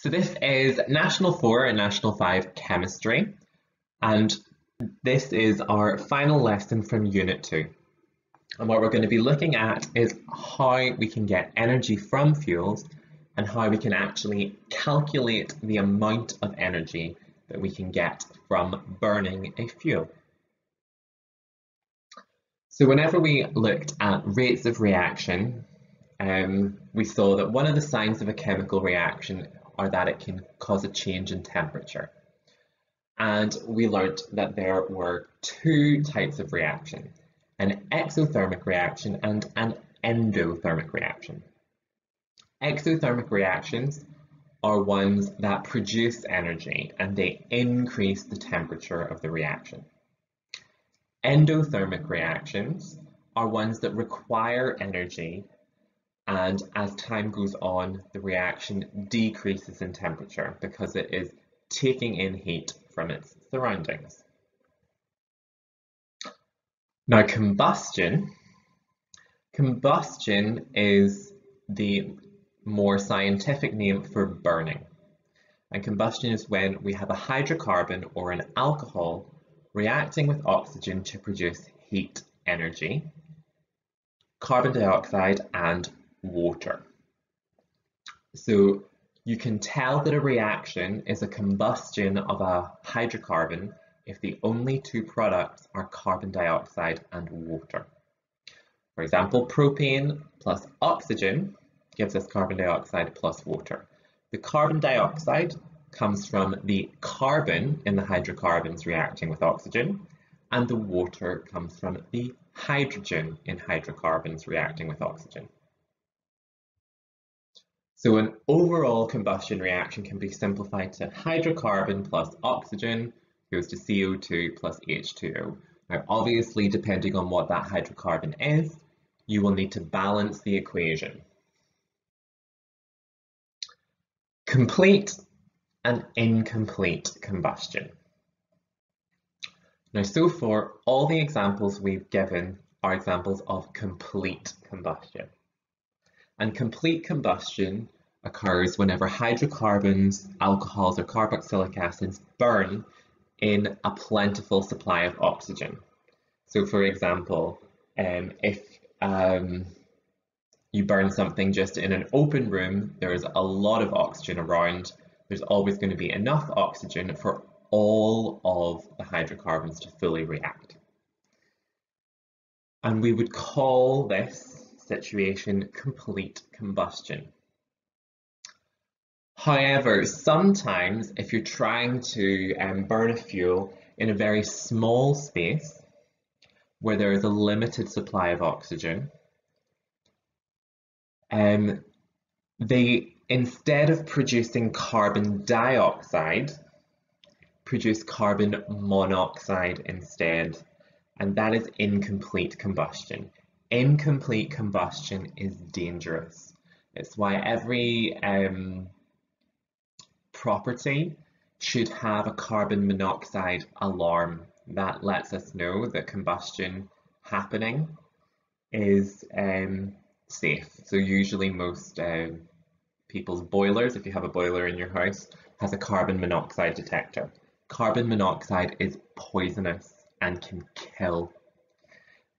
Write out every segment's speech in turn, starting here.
So this is National 4 and National 5 Chemistry, and this is our final lesson from Unit 2. And what we're going to be looking at is how we can get energy from fuels and how we can actually calculate the amount of energy that we can get from burning a fuel. So whenever we looked at rates of reaction, we saw that one of the signs of a chemical reaction are that it can cause a change in temperature. And we learnt that there were two types of reaction, an exothermic reaction and an endothermic reaction. Exothermic reactions are ones that produce energy and they increase the temperature of the reaction. Endothermic reactions are ones that require energy, and as time goes on, the reaction decreases in temperature because it is taking in heat from its surroundings. Now, combustion is the more scientific name for burning. And combustion is when we have a hydrocarbon or an alcohol reacting with oxygen to produce heat energy, carbon dioxide, and water. So you can tell that a reaction is a combustion of a hydrocarbon if the only two products are carbon dioxide and water. For example, propane plus oxygen gives us carbon dioxide plus water. The carbon dioxide comes from the carbon in the hydrocarbons reacting with oxygen, and the water comes from the hydrogen in hydrocarbons reacting with oxygen. So an overall combustion reaction can be simplified to hydrocarbon plus oxygen goes to CO2 plus H2O. Now, obviously, depending on what that hydrocarbon is, you will need to balance the equation. Complete and incomplete combustion. Now, so far, all the examples we've given are examples of complete combustion. And complete combustion occurs whenever hydrocarbons, alcohols, or carboxylic acids burn in a plentiful supply of oxygen. So for example, if you burn something just in an open room, there's a lot of oxygen around, there's always going to be enough oxygen for all of the hydrocarbons to fully react. And we would call this situation complete combustion. However, sometimes if you're trying to burn a fuel in a very small space where there is a limited supply of oxygen, they, instead of producing carbon dioxide, produce carbon monoxide instead, and that is incomplete combustion. Incomplete combustion is dangerous. It's why every property should have a carbon monoxide alarm that lets us know that combustion happening is safe. So usually most people's boilers, if you have a boiler in your house, has a carbon monoxide detector. Carbon monoxide is poisonous and can kill.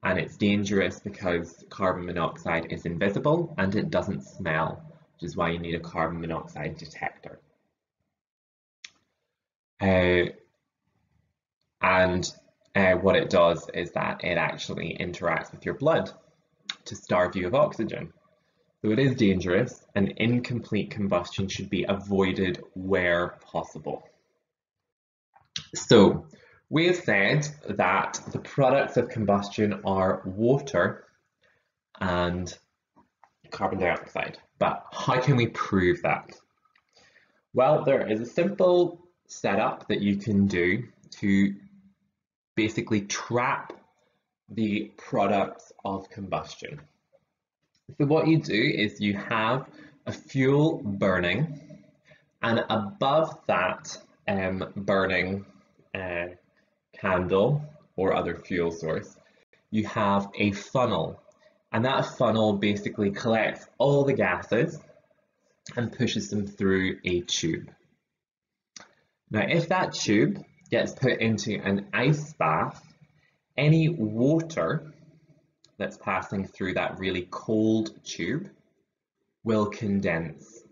And it's dangerous because carbon monoxide is invisible and it doesn't smell, which is why you need a carbon monoxide detector. What it does is that it actually interacts with your blood to starve you of oxygen. So it is dangerous, and incomplete combustion should be avoided where possible. So we have said that the products of combustion are water and carbon dioxide, but how can we prove that? Well, there is a simple setup that you can do to basically trap the products of combustion. So what you do is you have a fuel burning, and above that burning candle or other fuel source, you have a funnel, and that funnel basically collects all the gases and pushes them through a tube. Now, if that tube gets put into an ice bath, any water that's passing through that really cold tube will condense,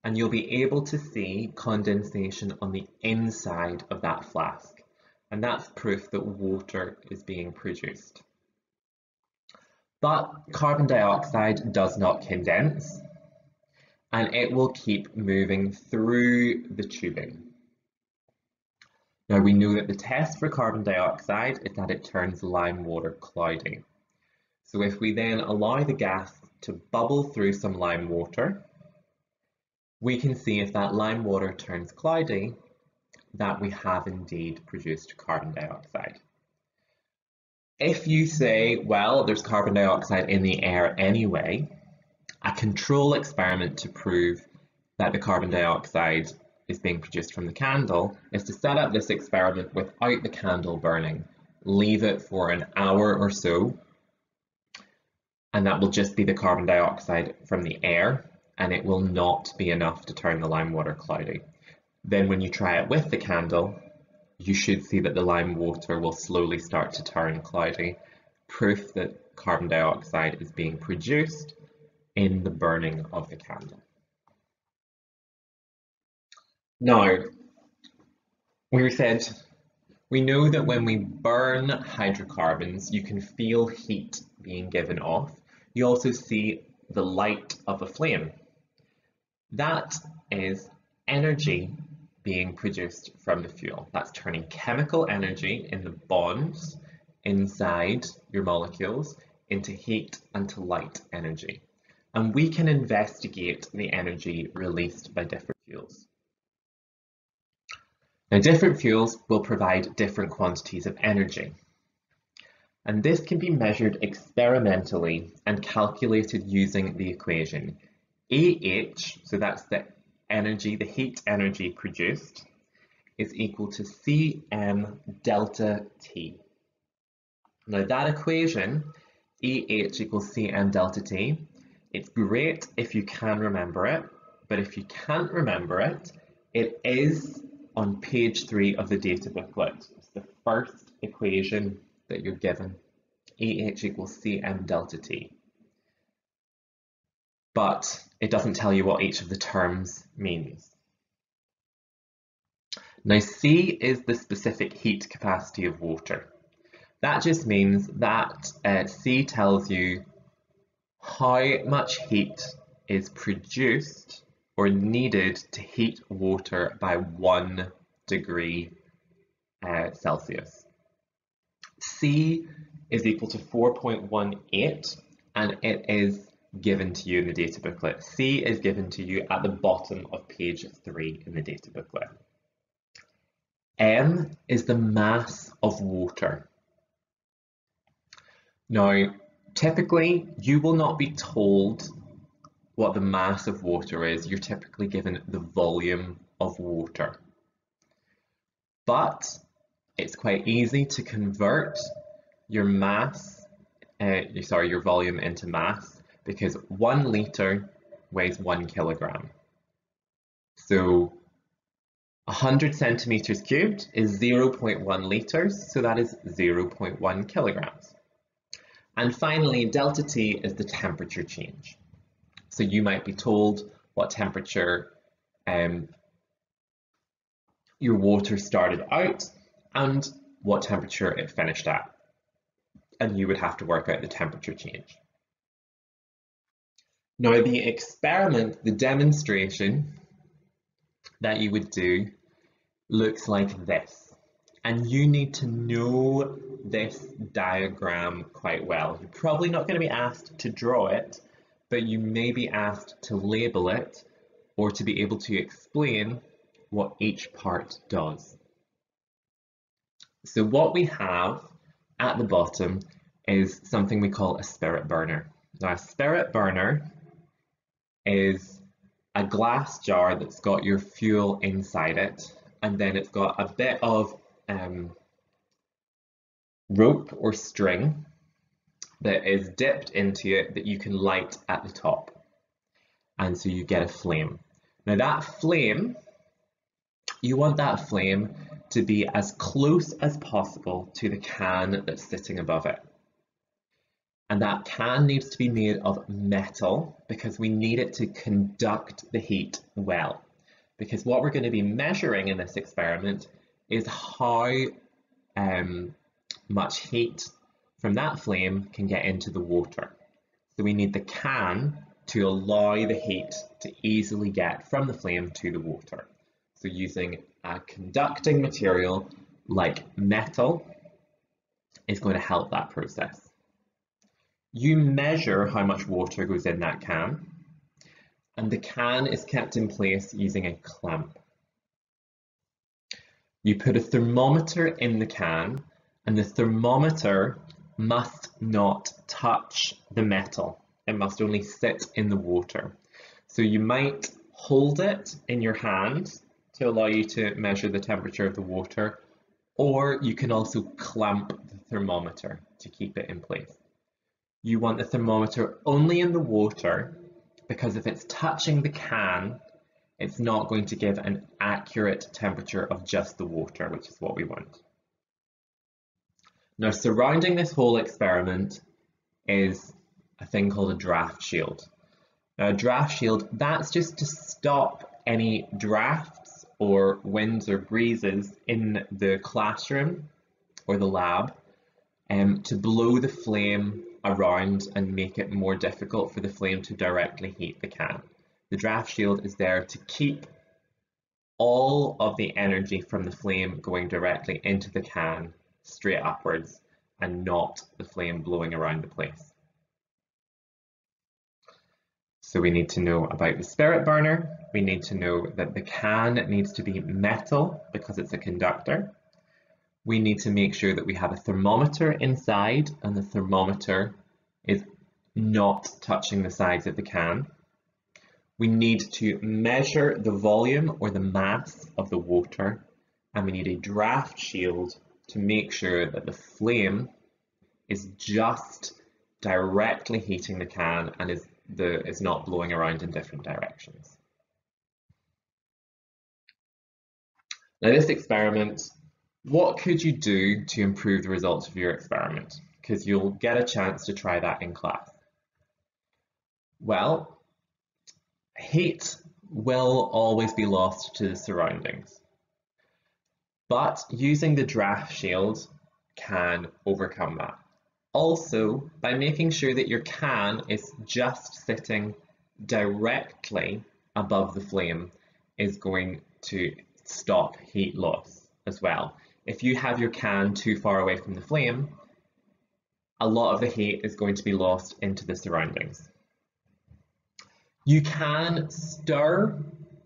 and you'll be able to see condensation on the inside of that flask, and that's proof that water is being produced. But carbon dioxide does not condense, and it will keep moving through the tubing. Now we know that the test for carbon dioxide is that it turns lime water cloudy. So if we then allow the gas to bubble through some lime water, we can see if that lime water turns cloudy, that we have indeed produced carbon dioxide. If you say, well, there's carbon dioxide in the air anyway, a control experiment to prove that the carbon dioxide is being produced from the candle is to set up this experiment without the candle burning, leave it for an hour or so, and that will just be the carbon dioxide from the air, and it will not be enough to turn the lime water cloudy. Then when you try it with the candle, you should see that the lime water will slowly start to turn cloudy, proof that carbon dioxide is being produced in the burning of the candle. Now, we know that when we burn hydrocarbons, you can feel heat being given off. You also see the light of a flame. That is energy being produced from the fuel. That's turning chemical energy in the bonds inside your molecules into heat and to light energy. And we can investigate the energy released by different fuels. Now, different fuels will provide different quantities of energy. And this can be measured experimentally and calculated using the equation AH, so that's the energy, the heat energy produced, is equal to Cm delta T. Now that equation, AH equals Cm delta T, it's great if you can remember it, but if you can't remember it, it is on page 3 of the data booklet. It's the first equation that you're given, AH equals Cm delta T. But it doesn't tell you what each of the terms means. Now C is the specific heat capacity of water. That just means that C tells you how much heat is produced or needed to heat water by 1 degree Celsius. C is equal to 4.18, and it is given to you in the data booklet. C is given to you at the bottom of page 3 in the data booklet. M is the mass of water. Now, typically, you will not be told what the mass of water is. You're typically given the volume of water. But it's quite easy to convert your your volume into mass, because 1 litre weighs 1 kilogram. So 100 centimeters cubed is 0.1 litres, so that is 0.1 kilograms. And finally, delta T is the temperature change. So you might be told what temperature your water started out and what temperature it finished at. And you would have to work out the temperature change. Now the experiment, the demonstration that you would do looks like this. And you need to know this diagram quite well. You're probably not going to be asked to draw it, but you may be asked to label it or to be able to explain what each part does. So what we have at the bottom is something we call a spirit burner. Now a spirit burner is a glass jar that's got your fuel inside it, and then it's got a bit of rope or string that is dipped into it that you can light at the top. and so you get a flame. Now that flame, you want that flame to be as close as possible to the can that's sitting above it. And that can needs to be made of metal because we need it to conduct the heat well. Because what we're going to be measuring in this experiment is how much heat from that flame can get into the water. So we need the can to allow the heat to easily get from the flame to the water. So using a conducting material like metal is going to help that process. You measure how much water goes in that can, and the can is kept in place using a clamp. You put a thermometer in the can, and the thermometer must not touch the metal. It must only sit in the water. So you might hold it in your hand to allow you to measure the temperature of the water, or you can also clamp the thermometer to keep it in place. You want the thermometer only in the water because if it's touching the can, it's not going to give an accurate temperature of just the water, which is what we want. Now, surrounding this whole experiment is a thing called a draft shield. Now, a draft shield, that's just to stop any drafts or winds or breezes in the classroom or the lab to blow the flame around and make it more difficult for the flame to directly heat the can. The draft shield is there to keep all of the energy from the flame going directly into the can straight upwards and not the flame blowing around the place. So we need to know about the spirit burner. We need to know that the can needs to be metal because it's a conductor. We need to make sure that we have a thermometer inside and the thermometer is not touching the sides of the can. We need to measure the volume or the mass of the water, and we need a draft shield to make sure that the flame is just directly heating the can and is not blowing around in different directions. Now this experiment, what could you do to improve the results of your experiment? Because you'll get a chance to try that in class. Well, heat will always be lost to the surroundings, but using the draft shield can overcome that. Also, by making sure that your can is just sitting directly above the flame is going to stop heat loss as well. If you have your can too far away from the flame, a lot of the heat is going to be lost into the surroundings. You can stir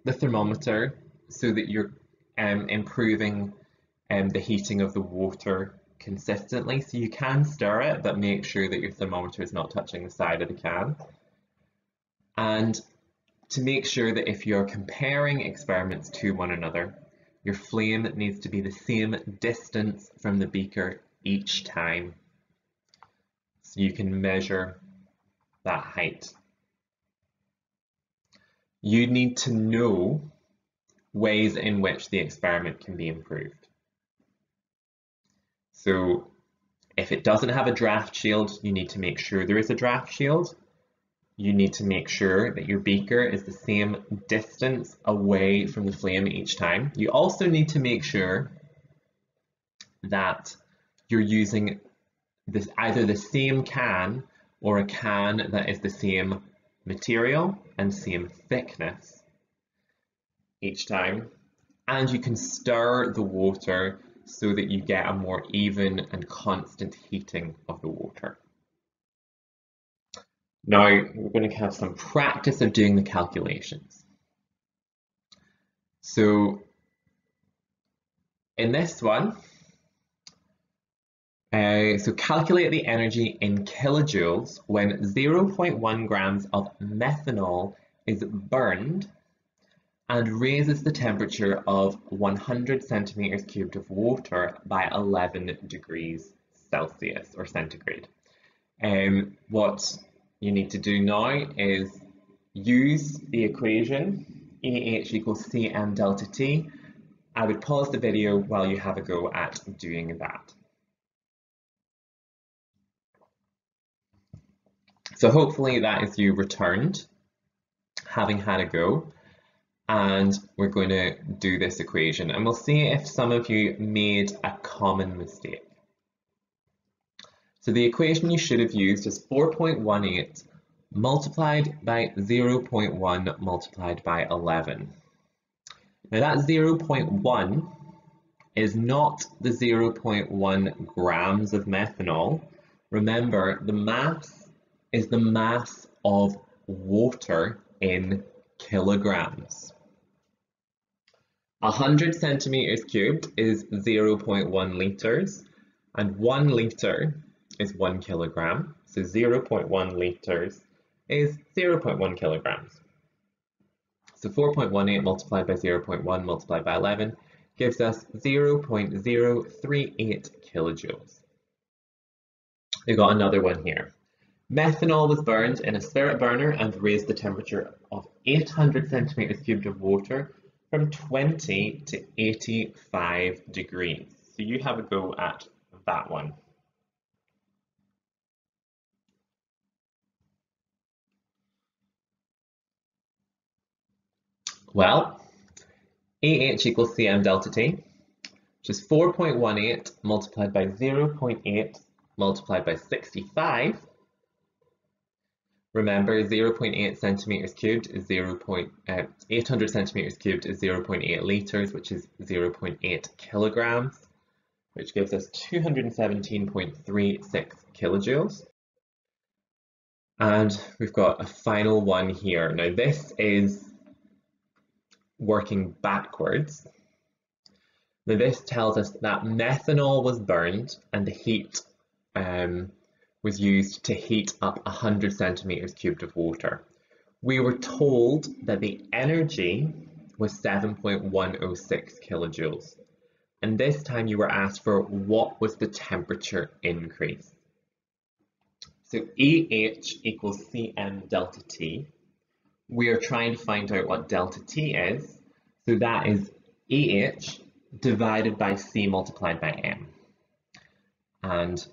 the thermometer so that you're improving the heating of the water consistently. So you can stir it, but make sure that your thermometer is not touching the side of the can. And to make sure that if you're comparing experiments to one another, your flame needs to be the same distance from the beaker each time. So you can measure that height. You need to know ways in which the experiment can be improved. So if it doesn't have a draft shield, you need to make sure there is a draft shield. You need to make sure that your beaker is the same distance away from the flame each time. You also need to make sure that you're using either the same can or a can that is the same material and same thickness each time. And you can stir the water so that you get a more even and constant heating of the water. Now we're going to have some practice of doing the calculations. So in this one, so calculate the energy in kilojoules when 0.1 grams of methanol is burned and raises the temperature of 100 centimeters cubed of water by 11 degrees Celsius or centigrade. What you need to do now is use the equation AH equals Cm delta T, I would pause the video while you have a go at doing that. So hopefully that is you returned, having had a go, and we're going to do this equation and we'll see if some of you made a common mistake. So the equation you should have used is 4.18 multiplied by 0.1 multiplied by 11. Now that 0.1 is not the 0.1 grams of methanol. Remember, the mass is the mass of water in kilograms. 100 centimeters cubed is 0.1 liters, and 1 liter is 1 kilogram. So 0.1 liters is 0.1 kilograms. So 4.18 multiplied by 0.1 multiplied by 11 gives us 0.038 kilojoules. We've got another one here. Methanol was burned in a spirit burner and raised the temperature of 800 centimeters cubed of water from 20 to 85 degrees. So you have a go at that one. Well, AH equals Cm delta T, which is 4.18 multiplied by 0.8 multiplied by 65. Remember, 0.8 centimeters cubed is 800 centimeters cubed is 0.8 liters, which is 0.8 kilograms, which gives us 217.36 kilojoules. And we've got a final one here. Now this is working backwards. Now this tells us that methanol was burned and the heat was used to heat up 100 centimeters cubed of water. We were told that the energy was 7.106 kilojoules. And this time you were asked for what was the temperature increase. So AH equals Cm delta T. We are trying to find out what delta T is. So that is AH divided by C multiplied by M. And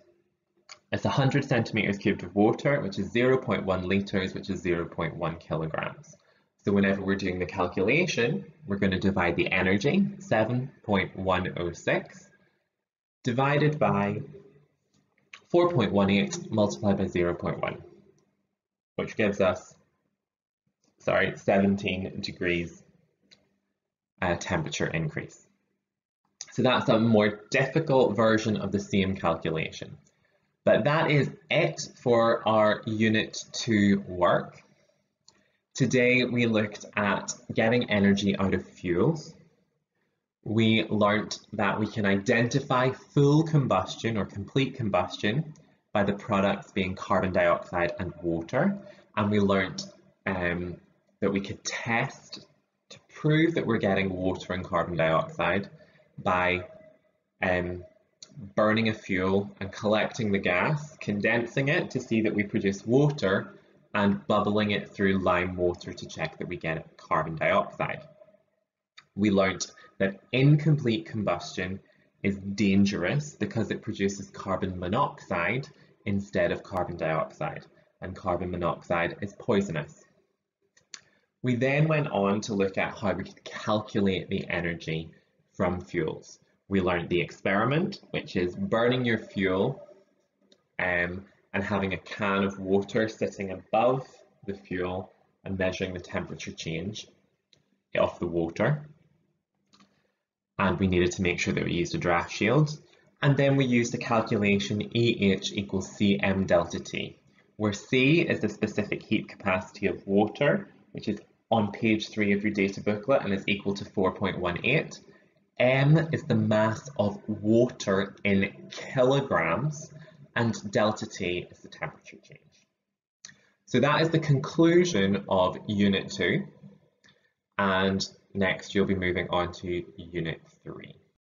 it's 100 centimeters cubed of water, which is 0.1 liters, which is 0.1 kilograms. So whenever we're doing the calculation, we're going to divide the energy, 7.106, divided by 4.18 multiplied by 0.1, which gives us, 17 degrees temperature increase. So that's a more difficult version of the same calculation. But that is it for our Unit 2 work. Today we looked at getting energy out of fuels. We learnt that we can identify full combustion or complete combustion by the products being carbon dioxide and water. And we learnt that we could test to prove that we're getting water and carbon dioxide by burning a fuel and collecting the gas, condensing it to see that we produce water, and bubbling it through lime water to check that we get carbon dioxide. We learnt that incomplete combustion is dangerous because it produces carbon monoxide instead of carbon dioxide, and carbon monoxide is poisonous. We then went on to look at how we could calculate the energy from fuels. We learned the experiment, which is burning your fuel and having a can of water sitting above the fuel and measuring the temperature change of the water. And we needed to make sure that we used a draft shield. And then we used the calculation AH equals Cm delta T, where C is the specific heat capacity of water, which is on page 3 of your data booklet and is equal to 4.18. M is the mass of water in kilograms, and delta T is the temperature change. So that is the conclusion of Unit 2, and next you'll be moving on to Unit 3.